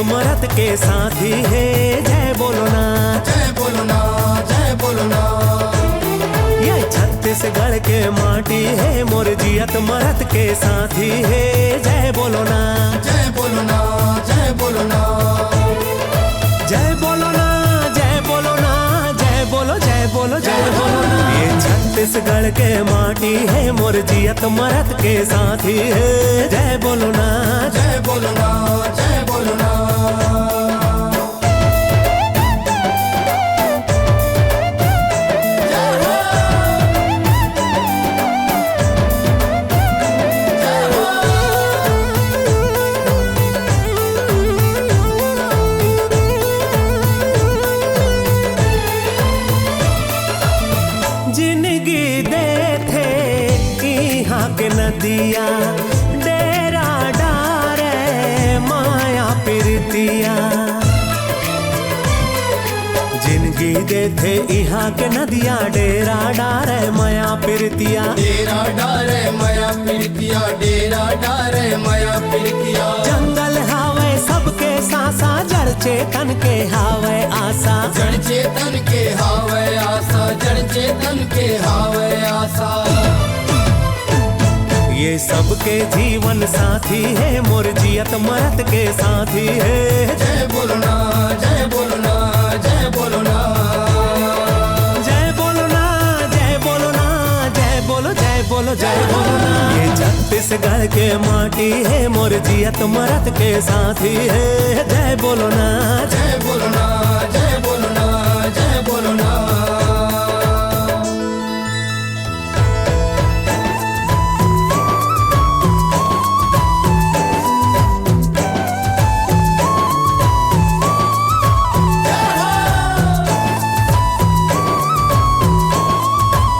मरद के साथी है। जय बोलो ना, जय बोलो ना, जय बोलो ना। ये छत्तीसगढ़ के माटी है, मोर जियत मरद के साथी है। जय बोलो ना, जय बोलो ना, जय बोलो ना। जय बोलो ना, जय बोलो ना, जय बोलो, जय बोलो, जय बोलो ना। ये छत्तीसगढ़ के माटी है, मोर जियत मरद के साथी है। जय बोलो ना, जय बोलो ना, जय बोलो ना। जिंदगी दे थे यहाँ के नदिया, डेरा डारे माया प्रीतिया। जिंदगी दे थे यहाँ के नदिया, डेरा डारे माया प्रीतिया। डेरा डारे माया प्रीतिया, डेरा डारे माया प्रीतिया। जंगल हावे सबके सासा, जड़ चेतन के हावे आशा। जड़ चेतन के हावे आशा, जड़ चेतन के हावे आशा। ये सबके जीवन साथी है, मोर जियत मरद के साथी है। जय बोलो ना, जय बोलो ना, जय बोलो ना। जय बोलो ना, जय बोलो ना, जय बोलो, जय बोलो, जय बोलो ना। ये छत्तीसगढ़ के माटी है, मोर जियत मरद के साथी है। जय बोलो ना, जय बोलो ना, जय बोलो ना, जय बोलो ना।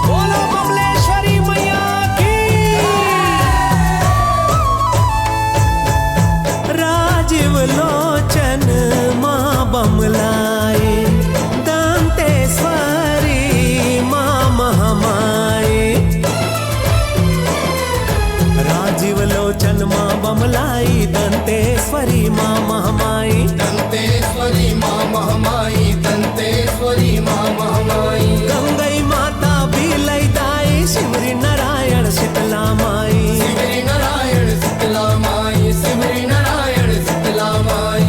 बोलो बमलेश्वरी मैया की। राजीव लोचन माँ बमलाई, दंतेश्वरी माँ महामाई। राजीव लोचन माँ बमलाई, दंतेश्वरी माँ महामाई। दंतेश्वरी माँ महामाई, दंतेश्वरी माँ महामाई। गंगई माता भी लैदाई, सिमरी नारायण शीतला माई। सिमरी नारायण शीतला माई, सिमरी नारायण शीतला माई।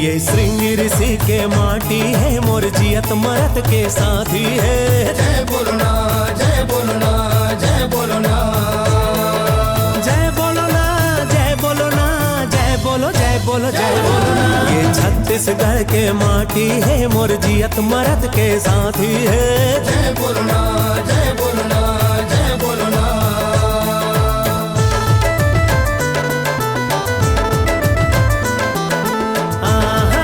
ये श्रृंगी ऋषि के माटी है, मोर जियत मरद के साथी है। जय बोलो ना, जय बोलो ना, जय बोलो ना। जय बोलो ना, जय बोलो ना, जय बोलो, जय बोलो, जय बोलो ना। ये छत्तीसगढ़ के माटी है, मोर जियत मरद के साथी है। जय बोलो ना, जय बोलो ना, जय बोलो ना। आहा।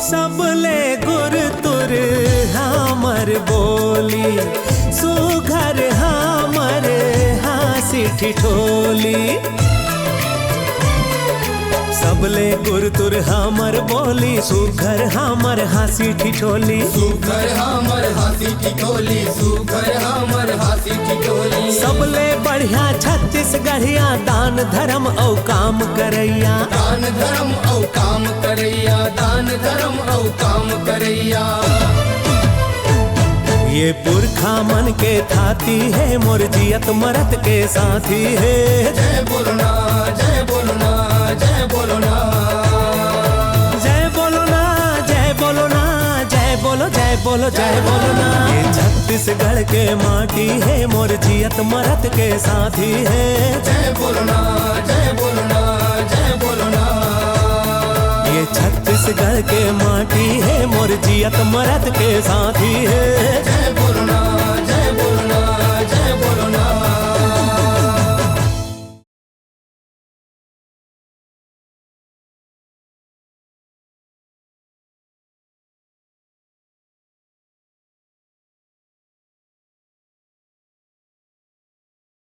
सबले गुर तुर हमर बोली, सुघर हमर हासी ठिठोली। सबले गुर तुर हमर बोली, सुघर हमर हासी ठिठोली। सुघर हमर हाथी ठिठोली, सुघर हमर हाथी ठिठोली। सबले बढ़िया छत्तीसगढ़िया, दान धर्म औ काम करैया। दान धर्म औ काम करैया, दान धर्म औ काम करैया। ये पुरखा मन के थाती है, मोर जियत मरद के साथी है। जय बोलो ना, जय बोलो ना, जय बोलो ना। जय बोलो ना, जय बोलो ना, जय बोलो, जय बोलो, जय बोलो ना। ये छत्तीसगढ़ के माटी है, मोर जियत मरद के साथी है। जय बोलो ना, जय बोलो ना, जय बोलो ना। ये छत्तीसगढ़ के माटी है, मोर जियत मरद के साथी है। जय